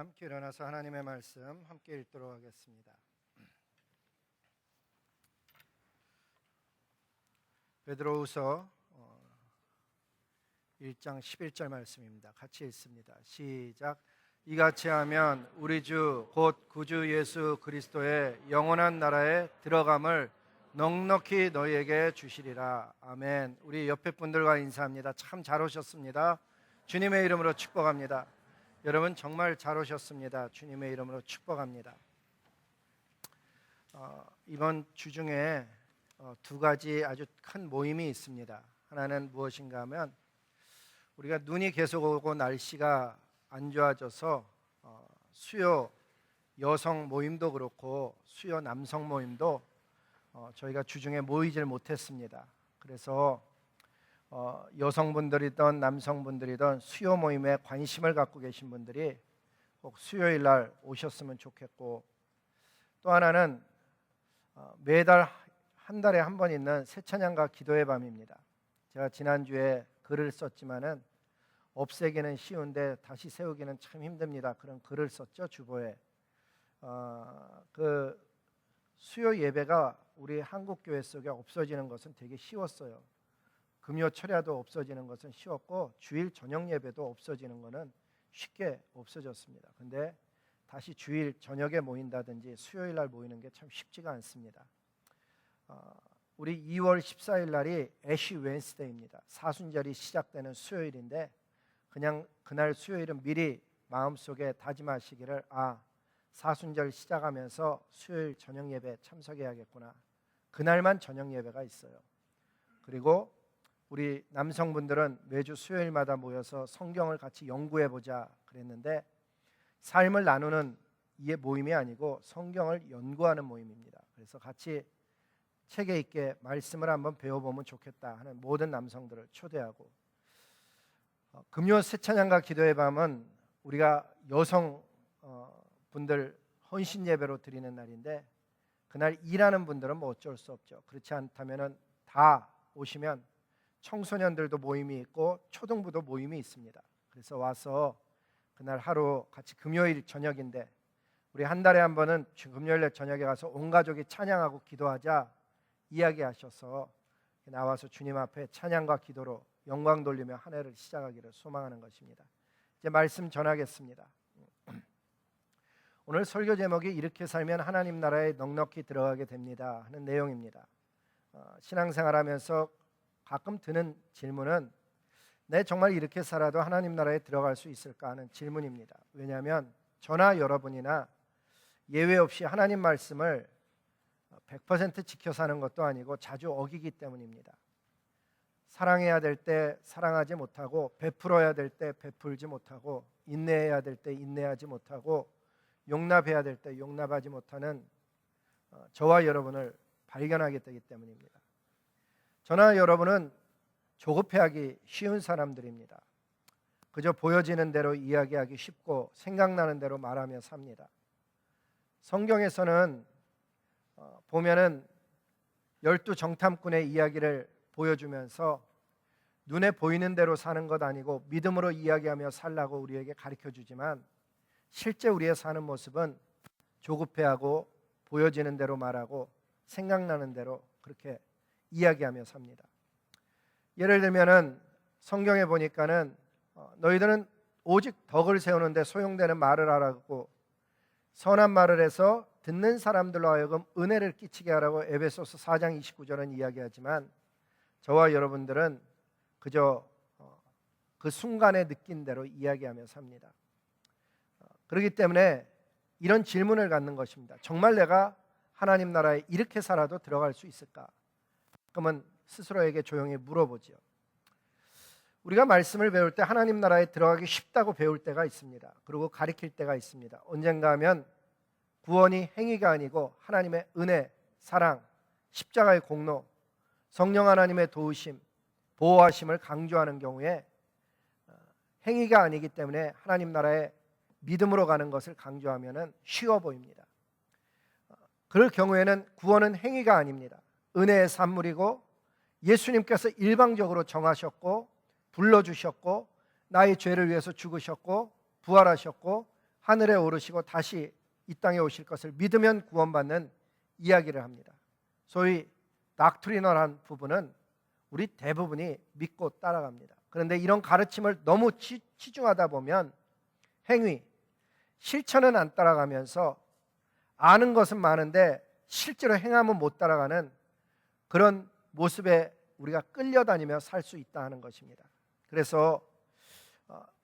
함께 일어나서 하나님의 말씀 함께 읽도록 하겠습니다. 베드로후서 1장 11절 말씀입니다. 같이 읽습니다. 시작. 이같이 하면 우리 주 곧 구주 예수 그리스도의 영원한 나라에 들어감을 넉넉히 너희에게 주시리라. 아멘. 우리 옆에 분들과 인사합니다. 참 잘 오셨습니다. 주님의 이름으로 축복합니다. 여러분 정말 잘 오셨습니다. 주님의 이름으로 축복합니다. 이번 주 중에 두 가지 아주 큰 모임이 있습니다. 하나는 무엇인가 하면 우리가 눈이 계속 오고 날씨가 안 좋아져서 수요 여성 모임도 그렇고 수요 남성 모임도 저희가 주중에 모이질 못했습니다. 그래서 여성분들이든 남성분들이든 수요 모임에 관심을 갖고 계신 분들이 꼭 수요일 날 오셨으면 좋겠고, 또 하나는 매달 한 달에 한 번 있는 새찬양과 기도의 밤입니다. 제가 지난주에 글을 썼지만은 없애기는 쉬운데 다시 세우기는 참 힘듭니다. 그런 글을 썼죠, 주보에. 그 수요 예배가 우리 한국 교회 속에 없어지는 것은 되게 쉬웠어요. 금요 철야도 없어지는 것은 쉬웠고 주일 저녁 예배도 없어지는 것은 쉽게 없어졌습니다. 근데 다시 주일 저녁에 모인다든지 수요일 날 모이는 게 참 쉽지가 않습니다. 우리 2월 14일 날이 애쉬 웬스데이입니다. 사순절이 시작되는 수요일인데 그냥 그날 수요일은 미리 마음속에 다짐하시기를, 사순절 시작하면서 수요일 저녁 예배 참석해야겠구나. 그날만 저녁 예배가 있어요. 그리고 우리 남성분들은 매주 수요일마다 모여서 성경을 같이 연구해보자 그랬는데, 삶을 나누는 이 모임이 아니고 성경을 연구하는 모임입니다. 그래서 같이 체계 있게 말씀을 한번 배워보면 좋겠다 하는 모든 남성들을 초대하고, 금요 새찬양과 기도의 밤은 우리가 여성 분들 헌신 예배로 드리는 날인데, 그날 일하는 분들은 뭐 어쩔 수 없죠. 그렇지 않다면은 다 오시면 청소년들도 모임이 있고 초등부도 모임이 있습니다. 그래서 와서 그날 하루 같이, 금요일 저녁인데 우리 한 달에 한 번은 금요일에 저녁에 가서 온 가족이 찬양하고 기도하자 이야기하셔서 나와서 주님 앞에 찬양과 기도로 영광 돌리며 한 해를 시작하기를 소망하는 것입니다. 이제 말씀 전하겠습니다. 오늘 설교 제목이 이렇게 살면 하나님 나라에 넉넉히 들어가게 됩니다 하는 내용입니다. 신앙생활하면서 가끔 드는 질문은, 내 정말 이렇게 살아도 하나님 나라에 들어갈 수 있을까 하는 질문입니다. 왜냐하면 저나 여러분이나 예외 없이 하나님 말씀을 100% 지켜 사는 것도 아니고 자주 어기기 때문입니다. 사랑해야 될 때 사랑하지 못하고, 베풀어야 될 때 베풀지 못하고, 인내해야 될 때 인내하지 못하고, 용납해야 될 때 용납하지 못하는 저와 여러분을 발견하게 되기 때문입니다. 저나 여러분은 조급해하기 쉬운 사람들입니다. 그저 보여지는 대로 이야기하기 쉽고 생각나는 대로 말하며 삽니다. 성경에서는 보면은 12 정탐꾼의 이야기를 보여주면서 눈에 보이는 대로 사는 것 아니고 믿음으로 이야기하며 살라고 우리에게 가르쳐주지만, 실제 우리의 사는 모습은 조급해하고 보여지는 대로 말하고 생각나는 대로 그렇게 이야기하며 삽니다. 예를 들면은 성경에 보니까는 너희들은 오직 덕을 세우는데 소용되는 말을 하라고, 선한 말을 해서 듣는 사람들로 하여금 은혜를 끼치게 하라고 에베소서 4장 29절은 이야기하지만, 저와 여러분들은 그저 그 순간에 느낀 대로 이야기하며 삽니다. 그렇기 때문에 이런 질문을 갖는 것입니다. 정말 내가 하나님 나라에 이렇게 살아도 들어갈 수 있을까? 그러면 스스로에게 조용히 물어보죠. 우리가 말씀을 배울 때 하나님 나라에 들어가기 쉽다고 배울 때가 있습니다. 그리고 가르칠 때가 있습니다. 언젠가 하면 구원이 행위가 아니고 하나님의 은혜, 사랑, 십자가의 공로, 성령 하나님의 도우심, 보호하심을 강조하는 경우에 행위가 아니기 때문에 하나님 나라에 믿음으로 가는 것을 강조하면 쉬워 보입니다. 그럴 경우에는 구원은 행위가 아닙니다. 은혜의 산물이고 예수님께서 일방적으로 정하셨고 불러주셨고 나의 죄를 위해서 죽으셨고 부활하셨고 하늘에 오르시고 다시 이 땅에 오실 것을 믿으면 구원받는 이야기를 합니다. 소위 닥트리널한 부분은 우리 대부분이 믿고 따라갑니다. 그런데 이런 가르침을 너무 치중하다 보면 행위, 실천은 안 따라가면서 아는 것은 많은데 실제로 행하면 못 따라가는 그런 모습에 우리가 끌려다니며 살 수 있다 하는 것입니다. 그래서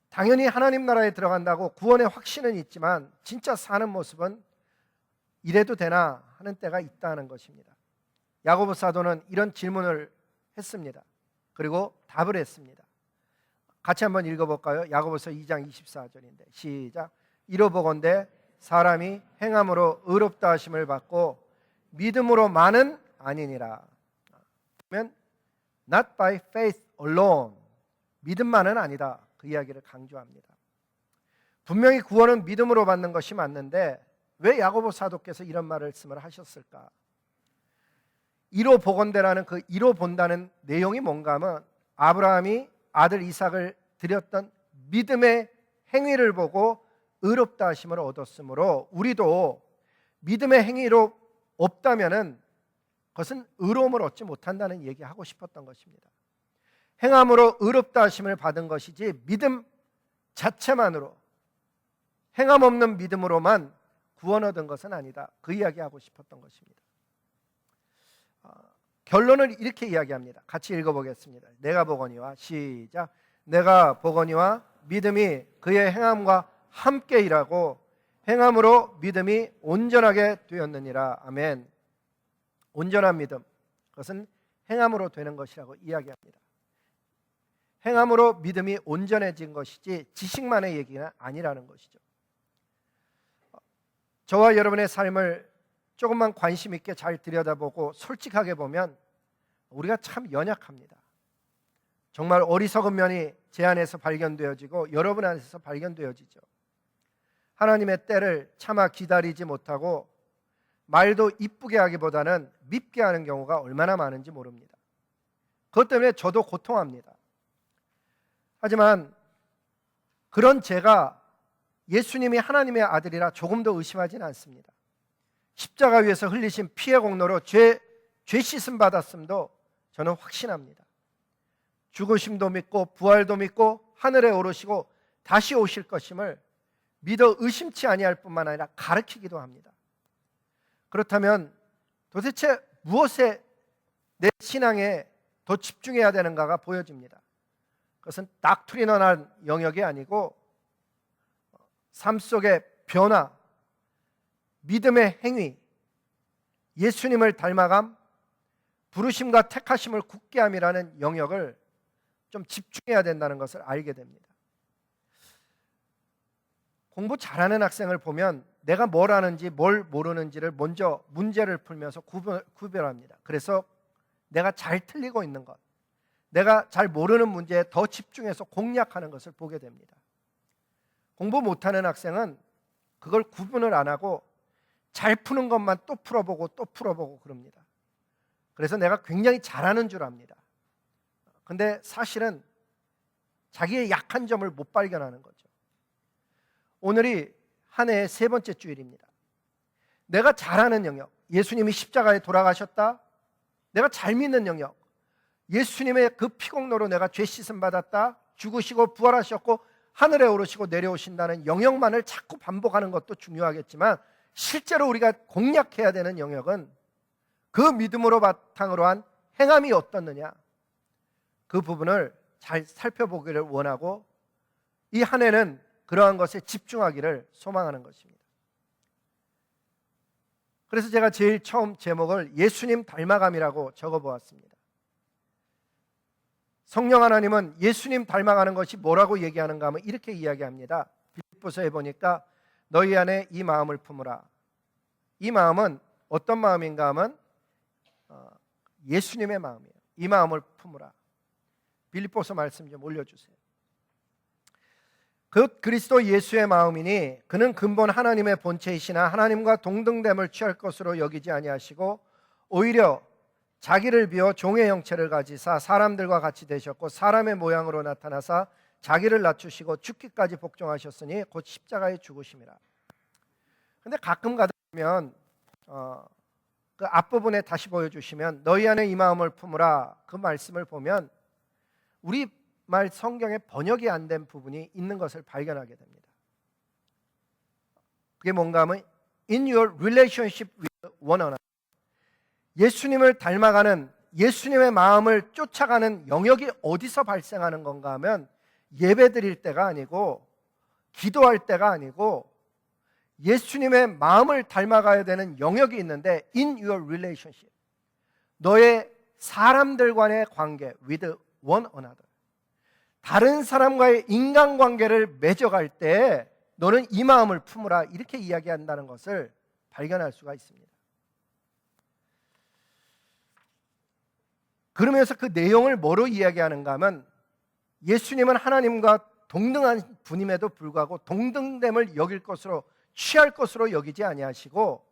당연히 하나님 나라에 들어간다고 구원의 확신은 있지만 진짜 사는 모습은 이래도 되나 하는 때가 있다는 것입니다. 야고보 사도는 이런 질문을 했습니다. 그리고 답을 했습니다. 같이 한번 읽어볼까요? 야고보서 2장 24절인데 시작. 이로보건대 사람이 행함으로 의롭다 하심을 받고 믿음으로만은 아니니라. 그러면 not by faith alone, 믿음만은 아니다. 그 이야기를 강조합니다. 분명히 구원은 믿음으로 받는 것이 맞는데 왜 야고보 사도께서 이런 말씀을 하셨을까? 이로 보건대라는 그 이로 본다는 내용이 뭔가 하면 아브라함이 아들 이삭을 드렸던 믿음의 행위를 보고 의롭다 하심을 얻었으므로 우리도 믿음의 행위로 없다면은 그것은 의로움을 얻지 못한다는 얘기하고 싶었던 것입니다. 행함으로 의롭다 하심을 받은 것이지 믿음 자체만으로 행함 없는 믿음으로만 구원 얻은 것은 아니다. 그 이야기하고 싶었던 것입니다. 결론을 이렇게 이야기합니다. 같이 읽어보겠습니다. 내가 보거니와 시작. 내가 보거니와 믿음이 그의 행함과 함께 일하고 행함으로 믿음이 온전하게 되었느니라. 아멘. 온전한 믿음, 그것은 행함으로 되는 것이라고 이야기합니다. 행함으로 믿음이 온전해진 것이지 지식만의 얘기는 아니라는 것이죠. 저와 여러분의 삶을 조금만 관심 있게 잘 들여다보고 솔직하게 보면 우리가 참 연약합니다. 정말 어리석은 면이 제 안에서 발견되어지고 여러분 안에서 발견되어지죠. 하나님의 때를 차마 기다리지 못하고 말도 이쁘게 하기보다는 밉게 하는 경우가 얼마나 많은지 모릅니다. 그것 때문에 저도 고통합니다. 하지만 그런 제가 예수님이 하나님의 아들이라 조금도 의심하지는 않습니다. 십자가 위에서 흘리신 피의 공로로 죄 씻음 받았음도 저는 확신합니다. 죽으심도 믿고 부활도 믿고 하늘에 오르시고 다시 오실 것임을 믿어 의심치 아니할 뿐만 아니라 가르치기도 합니다. 그렇다면 도대체 무엇에 내 신앙에 더 집중해야 되는가가 보여집니다. 그것은 닥트리널한 영역이 아니고 삶 속의 변화, 믿음의 행위, 예수님을 닮아감, 부르심과 택하심을 굳게 함이라는 영역을 좀 집중해야 된다는 것을 알게 됩니다. 공부 잘하는 학생을 보면 내가 뭘 아는지 뭘 모르는지를 먼저 문제를 풀면서 구별합니다. 그래서 내가 잘 틀리고 있는 것, 내가 잘 모르는 문제에 더 집중해서 공략하는 것을 보게 됩니다. 공부 못하는 학생은 그걸 구분을 안 하고 잘 푸는 것만 또 풀어보고 그럽니다. 그래서 내가 굉장히 잘하는 줄 압니다. 근데 사실은 자기의 약한 점을 못 발견하는 거죠. 오늘이 한 해의 세 번째 주일입니다. 내가 잘하는 영역, 예수님이 십자가에 돌아가셨다. 내가 잘 믿는 영역, 예수님의 그 피공로로 내가 죄 씻음 받았다. 죽으시고 부활하셨고 하늘에 오르시고 내려오신다는 영역만을 자꾸 반복하는 것도 중요하겠지만 실제로 우리가 공략해야 되는 영역은 그 믿음으로 바탕으로 한 행함이 어떻느냐, 그 부분을 잘 살펴보기를 원하고 이 한 해는 그러한 것에 집중하기를 소망하는 것입니다. 그래서 제가 제일 처음 제목을 예수님 닮아감이라고 적어보았습니다. 성령 하나님은 예수님 닮아가는 것이 뭐라고 얘기하는가 하면 이렇게 이야기합니다. 빌립보서에 보니까 너희 안에 이 마음을 품으라. 이 마음은 어떤 마음인가 하면 예수님의 마음이에요. 이 마음을 품으라. 빌립보서 말씀 좀 올려주세요. 그 그리스도 예수의 마음이니 그는 근본 하나님의 본체이시나 하나님과 동등됨을 취할 것으로 여기지 아니하시고 오히려 자기를 비워 종의 형체를 가지사 사람들과 같이 되셨고 사람의 모양으로 나타나사 자기를 낮추시고 죽기까지 복종하셨으니 곧 십자가에 죽으심이라. 근데 가끔 가다 보면 그 앞부분에 다시 보여주시면 너희 안에 이 마음을 품으라, 그 말씀을 보면 우리말 성경에 번역이 안 된 부분이 있는 것을 발견하게 됩니다. 그게 뭔가 하면 In your relationship with one another, 예수님을 닮아가는, 예수님의 마음을 쫓아가는 영역이 어디서 발생하는 건가 하면 예배 드릴 때가 아니고 기도할 때가 아니고 예수님의 마음을 닮아가야 되는 영역이 있는데 in your relationship, 너의 사람들 간의 관계 with one another, 다른 사람과의 인간관계를 맺어갈 때 너는 이 마음을 품으라, 이렇게 이야기한다는 것을 발견할 수가 있습니다. 그러면서 그 내용을 뭐로 이야기하는가 하면 예수님은 하나님과 동등한 분임에도 불구하고 동등됨을 여길 것으로, 취할 것으로 여기지 아니하시고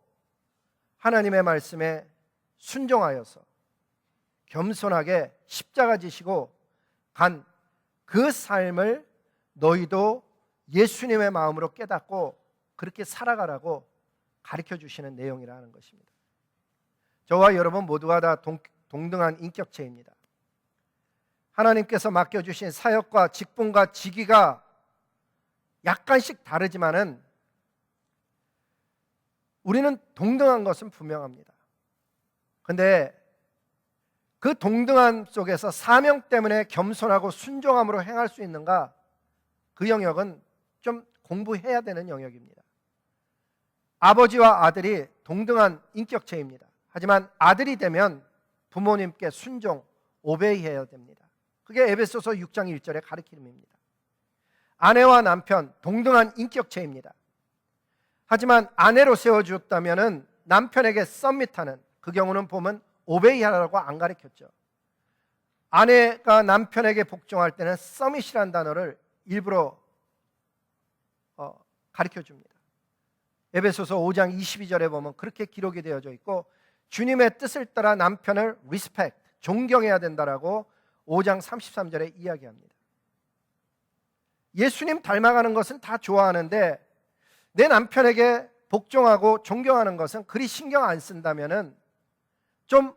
하나님의 말씀에 순종하여서 겸손하게 십자가 지시고 간 그 삶을 너희도 예수님의 마음으로 깨닫고 그렇게 살아가라고 가르쳐 주시는 내용이라는 것입니다. 저와 여러분 모두가 다 동등한 인격체입니다. 하나님께서 맡겨주신 사역과 직분과 직위가 약간씩 다르지만은 우리는 동등한 것은 분명합니다. 그런데 그 동등함 속에서 사명 때문에 겸손하고 순종함으로 행할 수 있는가, 그 영역은 좀 공부해야 되는 영역입니다. 아버지와 아들이 동등한 인격체입니다. 하지만 아들이 되면 부모님께 순종, 오베이해야 됩니다. 그게 에베소서 6장 1절의 가르침입니다. 아내와 남편 동등한 인격체입니다. 하지만 아내로 세워주었다면 남편에게 서밋하는, 그 경우는 보면 오베이하라고 안 가르쳤죠. 아내가 남편에게 복종할 때는 서밋이라는 단어를 일부러 가르쳐줍니다. 에베소서 5장 22절에 보면 그렇게 기록이 되어져 있고, 주님의 뜻을 따라 남편을 리스펙트, 존경해야 된다라고 5장 33절에 이야기합니다. 예수님 닮아가는 것은 다 좋아하는데 내 남편에게 복종하고 존경하는 것은 그리 신경 안 쓴다면은 좀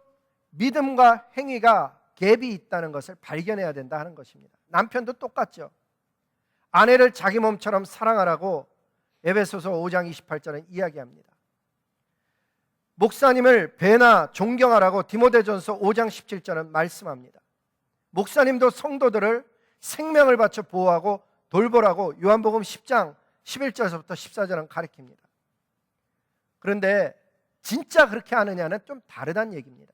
믿음과 행위가 갭이 있다는 것을 발견해야 된다 하는 것입니다. 남편도 똑같죠. 아내를 자기 몸처럼 사랑하라고 에베소서 5장 28절은 이야기합니다. 목사님을 배나 존경하라고 디모데전서 5장 17절은 말씀합니다. 목사님도 성도들을 생명을 바쳐 보호하고 돌보라고 요한복음 10장 11절에서부터 14절은 가르칩니다. 그런데 진짜 그렇게 하느냐는 좀 다르다는 얘기입니다.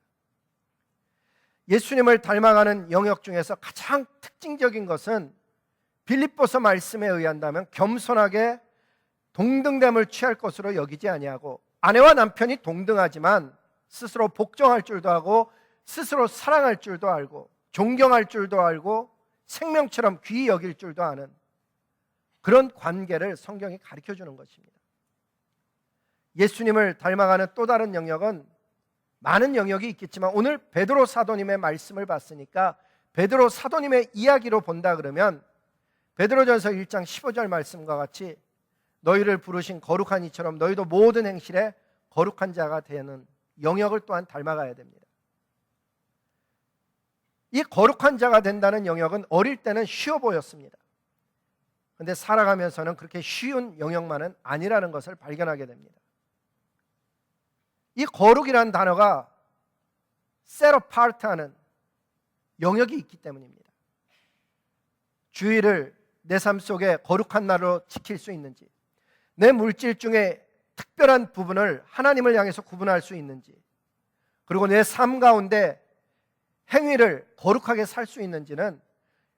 예수님을 닮아가는 영역 중에서 가장 특징적인 것은 빌립보서 말씀에 의한다면 겸손하게 동등됨을 취할 것으로 여기지 아니하고, 아내와 남편이 동등하지만 스스로 복종할 줄도 하고 스스로 사랑할 줄도 알고 존경할 줄도 알고 생명처럼 귀히 여길 줄도 아는 그런 관계를 성경이 가르쳐주는 것입니다. 예수님을 닮아가는 또 다른 영역은 많은 영역이 있겠지만 오늘 베드로 사도님의 말씀을 봤으니까 베드로 사도님의 이야기로 본다 그러면 베드로전서 1장 15절 말씀과 같이 너희를 부르신 거룩한 이처럼 너희도 모든 행실에 거룩한 자가 되는 영역을 또한 닮아가야 됩니다. 이 거룩한 자가 된다는 영역은 어릴 때는 쉬워 보였습니다. 그런데 살아가면서는 그렇게 쉬운 영역만은 아니라는 것을 발견하게 됩니다. 이 거룩이라는 단어가 set apart 하는 영역이 있기 때문입니다. 주의를 내 삶 속에 거룩한 날로 지킬 수 있는지, 내 물질 중에 특별한 부분을 하나님을 향해서 구분할 수 있는지, 그리고 내 삶 가운데 행위를 거룩하게 살 수 있는지는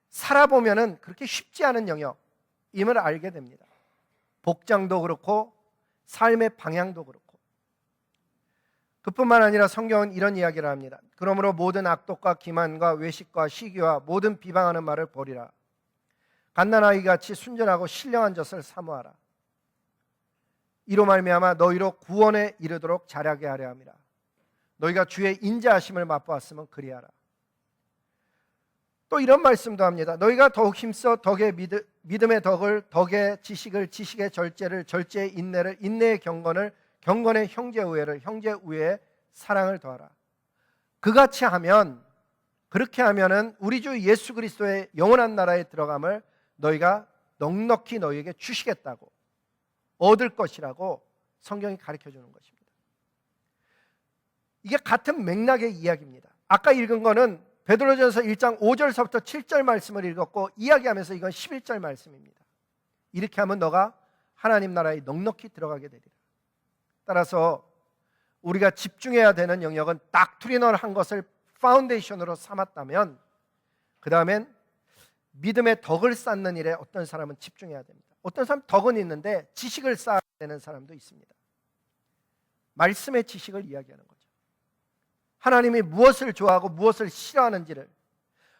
살아보면은 그렇게 쉽지 않은 영역임을 알게 됩니다. 복장도 그렇고 삶의 방향도 그렇고. 그뿐만 아니라 성경은 이런 이야기를 합니다. 그러므로 모든 악독과 기만과 외식과 시기와 모든 비방하는 말을 버리라. 갓난아이 같이 순전하고 신령한 젖을 사모하라. 이로 말미암아 너희로 구원에 이르도록 자라게 하려 함이라. 너희가 주의 인자하심을 맛보았으면 그리하라. 또 이런 말씀도 합니다. 너희가 더욱 힘써 덕의 믿음의 덕을, 덕의 지식을, 지식의 절제를, 절제의 인내를, 인내의 경건을, 경건의 형제 우애를, 형제 우애의 사랑을 더하라. 그같이 하면, 그렇게 하면은 우리 주 예수 그리스도의 영원한 나라에 들어감을 너희가 넉넉히 너희에게 주시겠다고, 얻을 것이라고 성경이 가르쳐 주는 것입니다. 이게 같은 맥락의 이야기입니다. 아까 읽은 거는 베드로전서 1장 5절서부터 7절 말씀을 읽었고, 이야기하면서 이건 11절 말씀입니다. 이렇게 하면 너가 하나님 나라에 넉넉히 들어가게 되리라. 따라서 우리가 집중해야 되는 영역은 닥트리널한 것을 파운데이션으로 삼았다면, 그 다음엔 믿음의 덕을 쌓는 일에 어떤 사람은 집중해야 됩니다. 어떤 사람은 덕은 있는데 지식을 쌓아야 되는 사람도 있습니다. 말씀의 지식을 이야기하는 거죠. 하나님이 무엇을 좋아하고 무엇을 싫어하는지를.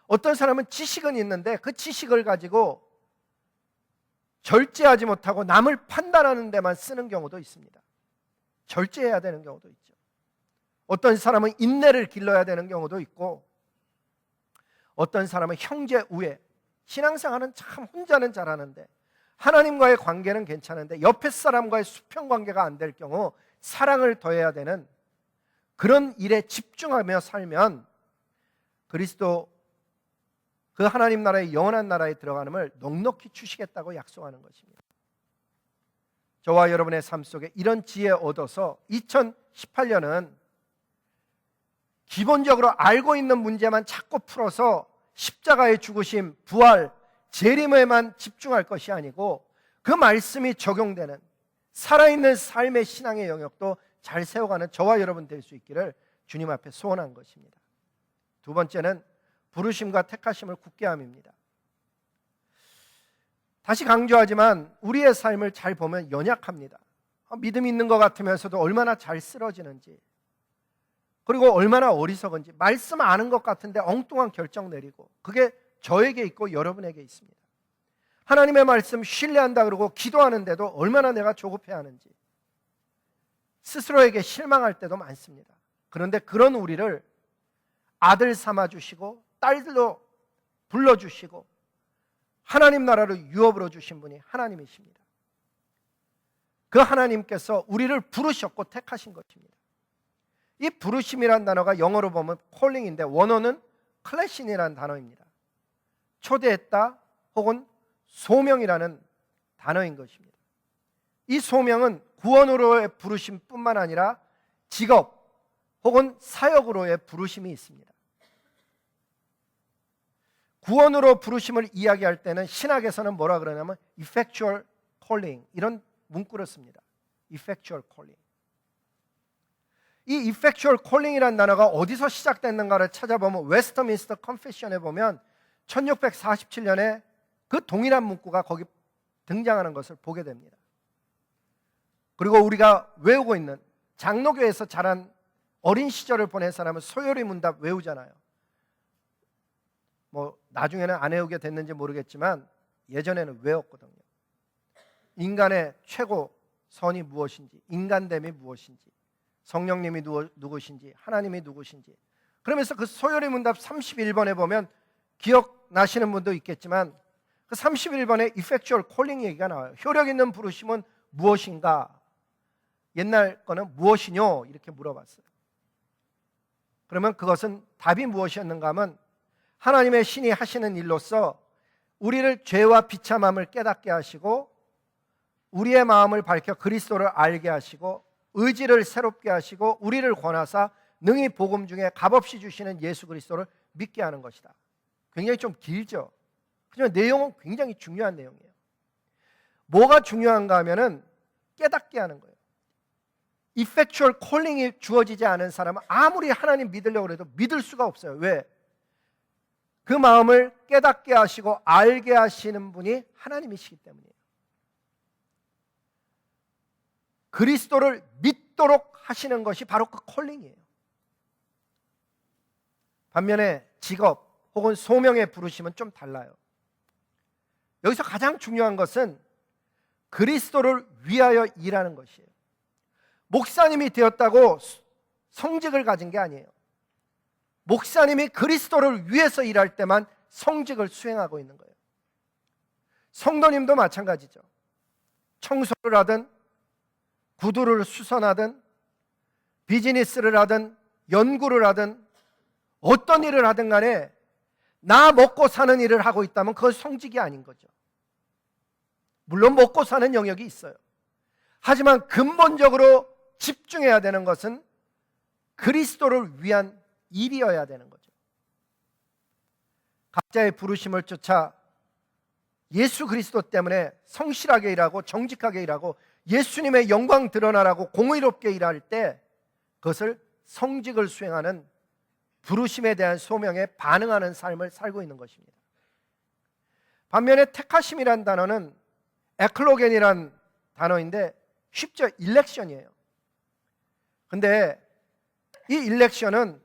어떤 사람은 지식은 있는데 그 지식을 가지고 절제하지 못하고 남을 판단하는 데만 쓰는 경우도 있습니다. 절제해야 되는 경우도 있죠. 어떤 사람은 인내를 길러야 되는 경우도 있고, 어떤 사람은 형제 우애, 신앙생활은 참 혼자는 잘하는데 하나님과의 관계는 괜찮은데 옆에 사람과의 수평 관계가 안 될 경우 사랑을 더해야 되는 그런 일에 집중하며 살면 그리스도 그 하나님 나라의 영원한 나라에 들어가는을 넉넉히 주시겠다고 약속하는 것입니다. 저와 여러분의 삶 속에 이런 지혜 얻어서 2018년은 기본적으로 알고 있는 문제만 자꾸 풀어서 십자가의 죽으심, 부활, 재림에만 집중할 것이 아니고 그 말씀이 적용되는 살아있는 삶의 신앙의 영역도 잘 세워가는 저와 여러분 될 수 있기를 주님 앞에 소원한 것입니다. 두 번째는 부르심과 택하심을 굳게 함입니다. 다시 강조하지만 우리의 삶을 잘 보면 연약합니다. 믿음이 있는 것 같으면서도 얼마나 잘 쓰러지는지, 그리고 얼마나 어리석은지, 말씀 아는 것 같은데 엉뚱한 결정 내리고, 그게 저에게 있고 여러분에게 있습니다. 하나님의 말씀 신뢰한다 그러고 기도하는데도 얼마나 내가 조급해하는지, 스스로에게 실망할 때도 많습니다. 그런데 그런 우리를 아들 삼아주시고 딸들로 불러주시고 하나님 나라로 유업으로 주신 분이 하나님이십니다. 그 하나님께서 우리를 부르셨고 택하신 것입니다. 이 부르심이란 단어가 영어로 보면 calling인데 원어는 클래신이라는 단어입니다. 초대했다 혹은 소명이라는 단어인 것입니다. 이 소명은 구원으로의 부르심뿐만 아니라 직업 혹은 사역으로의 부르심이 있습니다. 구원으로 부르심을 이야기할 때는 신학에서는 뭐라 그러냐면 effectual calling, 이런 문구를 씁니다. effectual calling. 이 effectual calling이라는 단어가 어디서 시작됐는가를 찾아보면 웨스터민스터 컨페션에 보면 1647년에 그 동일한 문구가 거기 등장하는 것을 보게 됩니다. 그리고 우리가 외우고 있는, 장로교에서 자란 어린 시절을 보낸 사람은 소요리 문답 외우잖아요. 뭐 나중에는 안 외우게 됐는지 모르겠지만 예전에는 외웠거든요. 인간의 최고 선이 무엇인지, 인간됨이 무엇인지, 성령님이 누구신지, 하나님이 누구신지. 그러면서 그 소요리 문답 31번에 보면 기억나시는 분도 있겠지만 그 31번에 effectual calling 얘기가 나와요. 효력 있는 부르심은 무엇인가? 옛날 거는 무엇이뇨? 이렇게 물어봤어요. 그러면 그것은 답이 무엇이었는가 하면 하나님의 신이 하시는 일로서 우리를 죄와 비참함을 깨닫게 하시고 우리의 마음을 밝혀 그리스도를 알게 하시고 의지를 새롭게 하시고 우리를 권하사 능히 복음 중에 값없이 주시는 예수 그리스도를 믿게 하는 것이다. 굉장히 좀 길죠. 하지만 내용은 굉장히 중요한 내용이에요. 뭐가 중요한가 하면은 깨닫게 하는 거예요. effectual calling이 주어지지 않은 사람은 아무리 하나님 믿으려고 해도 믿을 수가 없어요. 왜? 그 마음을 깨닫게 하시고 알게 하시는 분이 하나님이시기 때문이에요. 그리스도를 믿도록 하시는 것이 바로 그 콜링이에요. 반면에 직업 혹은 소명의 부르심은 좀 달라요. 여기서 가장 중요한 것은 그리스도를 위하여 일하는 것이에요. 목사님이 되었다고 성직을 가진 게 아니에요. 목사님이 그리스도를 위해서 일할 때만 성직을 수행하고 있는 거예요. 성도님도 마찬가지죠. 청소를 하든 구두를 수선하든 비즈니스를 하든 연구를 하든 어떤 일을 하든 간에 나 먹고 사는 일을 하고 있다면 그건 성직이 아닌 거죠. 물론 먹고 사는 영역이 있어요. 하지만 근본적으로 집중해야 되는 것은 그리스도를 위한 일이어야 되는 거죠. 각자의 부르심을 쫓아 예수 그리스도 때문에 성실하게 일하고 정직하게 일하고 예수님의 영광 드러나라고 공의롭게 일할 때 그것을 성직을 수행하는 부르심에 대한 소명에 반응하는 삶을 살고 있는 것입니다. 반면에 택하심이란 단어는 에클로겐이란 단어인데 쉽죠? 일렉션이에요. 근데 이 일렉션은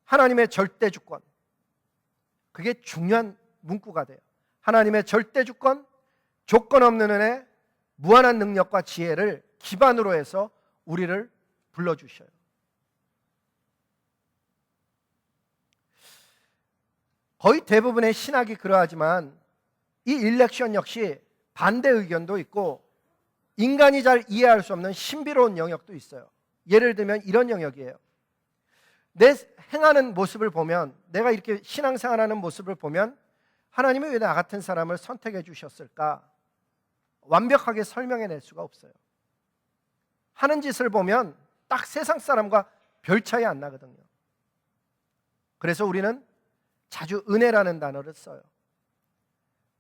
하나님의 절대 주권, 그게 중요한 문구가 돼요. 하나님의 절대 주권, 조건 없는 은혜, 무한한 능력과 지혜를 기반으로 해서 우리를 불러주셔요. 거의 대부분의 신학이 그러하지만 이 일렉션 역시 반대 의견도 있고 인간이 잘 이해할 수 없는 신비로운 영역도 있어요. 예를 들면 이런 영역이에요. 내 행하는 모습을 보면, 내가 이렇게 신앙생활하는 모습을 보면 하나님이 왜 나 같은 사람을 선택해 주셨을까? 완벽하게 설명해낼 수가 없어요. 하는 짓을 보면 딱 세상 사람과 별 차이 안 나거든요. 그래서 우리는 자주 은혜라는 단어를 써요.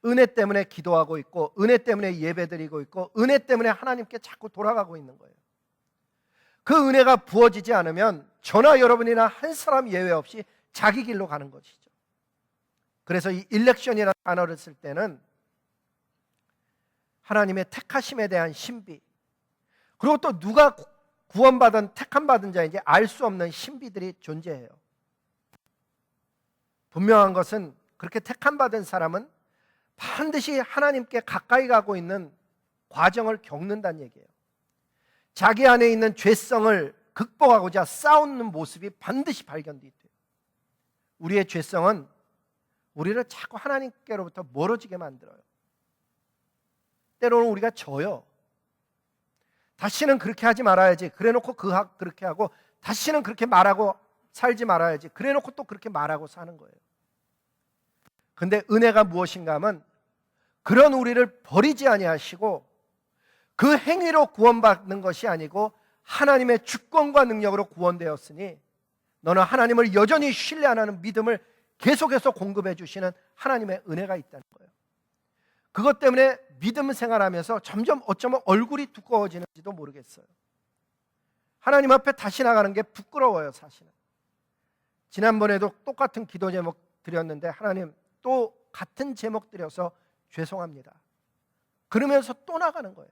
은혜 때문에 기도하고 있고, 은혜 때문에 예배드리고 있고, 은혜 때문에 하나님께 자꾸 돌아가고 있는 거예요. 그 은혜가 부어지지 않으면 저나 여러분이나 한 사람 예외 없이 자기 길로 가는 것이죠. 그래서 이 일렉션이라는 단어를 쓸 때는 하나님의 택하심에 대한 신비, 그리고 또 누가 구원받은 택함받은 자인지 알 수 없는 신비들이 존재해요. 분명한 것은 그렇게 택함받은 사람은 반드시 하나님께 가까이 가고 있는 과정을 겪는다는 얘기예요. 자기 안에 있는 죄성을 극복하고자 싸우는 모습이 반드시 발견돼요. 우리의 죄성은 우리를 자꾸 하나님께로부터 멀어지게 만들어요. 때로는 우리가 져요. 다시는 그렇게 하지 말아야지. 그래놓고 그렇게 하고, 다시는 그렇게 말하고 살지 말아야지. 그래놓고 또 그렇게 말하고 사는 거예요. 근데 은혜가 무엇인가 하면 그런 우리를 버리지 아니하시고 그 행위로 구원받는 것이 아니고 하나님의 주권과 능력으로 구원되었으니 너는 하나님을 여전히 신뢰 안 하는 믿음을 계속해서 공급해 주시는 하나님의 은혜가 있다는 거예요. 그것 때문에 믿음 생활하면서 점점 어쩌면 얼굴이 두꺼워지는지도 모르겠어요. 하나님 앞에 다시 나가는 게 부끄러워요, 사실은. 지난번에도 똑같은 기도 제목 드렸는데 하나님 또 같은 제목 드려서 죄송합니다. 그러면서 또 나가는 거예요.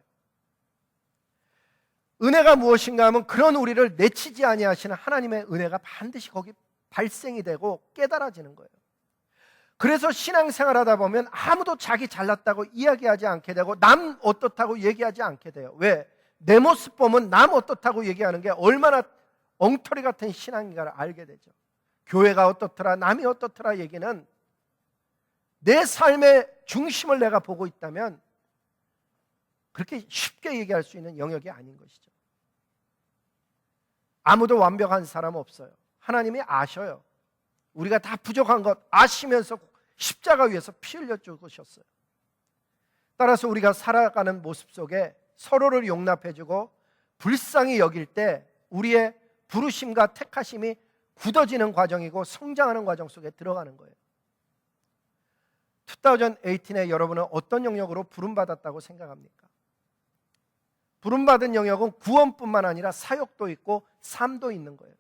은혜가 무엇인가 하면 그런 우리를 내치지 아니하시는 하나님의 은혜가 반드시 거기 발생이 되고 깨달아지는 거예요. 그래서 신앙생활하다 보면 아무도 자기 잘났다고 이야기하지 않게 되고 남 어떻다고 얘기하지 않게 돼요. 왜? 내 모습 보면 남 어떻다고 얘기하는 게 얼마나 엉터리 같은 신앙인가를 알게 되죠. 교회가 어떻더라, 남이 어떻더라 얘기는 내 삶의 중심을 내가 보고 있다면 그렇게 쉽게 얘기할 수 있는 영역이 아닌 것이죠. 아무도 완벽한 사람 없어요. 하나님이 아셔요. 우리가 다 부족한 것 아시면서 십자가 위에서 피 흘려 죽으셨어요. 따라서 우리가 살아가는 모습 속에 서로를 용납해주고 불쌍히 여길 때 우리의 부르심과 택하심이 굳어지는 과정이고 성장하는 과정 속에 들어가는 거예요. 2018에 여러분은 어떤 영역으로 부름받았다고 생각합니까? 부름받은 영역은 구원뿐만 아니라 사역도 있고 삶도 있는 거예요.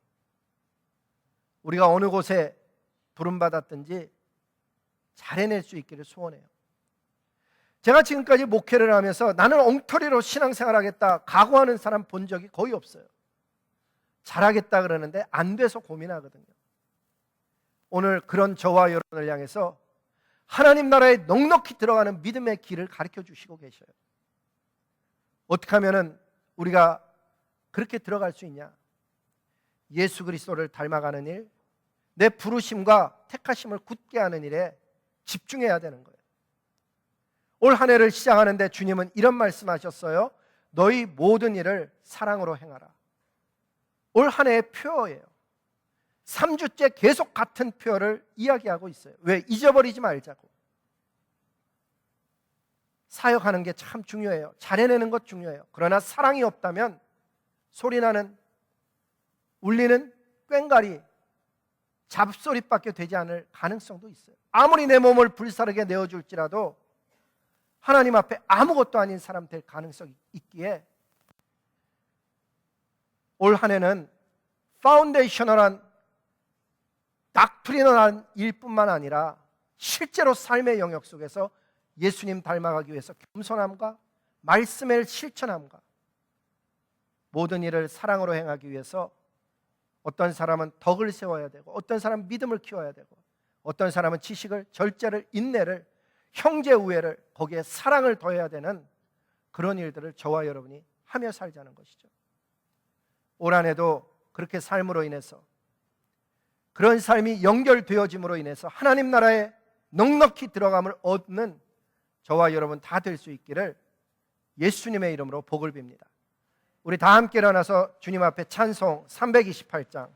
우리가 어느 곳에 부름받았든지 잘 해낼 수 있기를 소원해요. 제가 지금까지 목회를 하면서 나는 엉터리로 신앙생활하겠다 각오하는 사람 본 적이 거의 없어요. 잘하겠다 그러는데 안 돼서 고민하거든요. 오늘 그런 저와 여러분을 향해서 하나님 나라에 넉넉히 들어가는 믿음의 길을 가르쳐 주시고 계셔요. 어떻게 하면 우리가 그렇게 들어갈 수 있냐? 예수 그리스도를 닮아가는 일, 내 부르심과 택하심을 굳게 하는 일에 집중해야 되는 거예요. 올 한 해를 시작하는데 주님은 이런 말씀하셨어요. 너희 모든 일을 사랑으로 행하라. 올 한 해의 표어예요. 3주째 계속 같은 표어를 이야기하고 있어요. 왜? 잊어버리지 말자고. 사역하는 게 참 중요해요. 잘해내는 것 중요해요. 그러나 사랑이 없다면 소리나는, 울리는 꽹과리, 잡소리밖에 되지 않을 가능성도 있어요. 아무리 내 몸을 불사르게 내어줄지라도 하나님 앞에 아무것도 아닌 사람 될 가능성이 있기에 올 한 해는 파운데이셔널한 닥트리널한 일뿐만 아니라 실제로 삶의 영역 속에서 예수님 닮아가기 위해서 겸손함과 말씀의 실천함과 모든 일을 사랑으로 행하기 위해서 어떤 사람은 덕을 세워야 되고, 어떤 사람은 믿음을 키워야 되고, 어떤 사람은 지식을, 절제를, 인내를, 형제 우애를, 거기에 사랑을 더해야 되는 그런 일들을 저와 여러분이 하며 살자는 것이죠. 올 한 해도 그렇게 삶으로 인해서, 그런 삶이 연결되어짐으로 인해서 하나님 나라에 넉넉히 들어감을 얻는 저와 여러분 다 될 수 있기를 예수님의 이름으로 복을 빕니다. 우리 다 함께 일어나서 주님 앞에 찬송 328장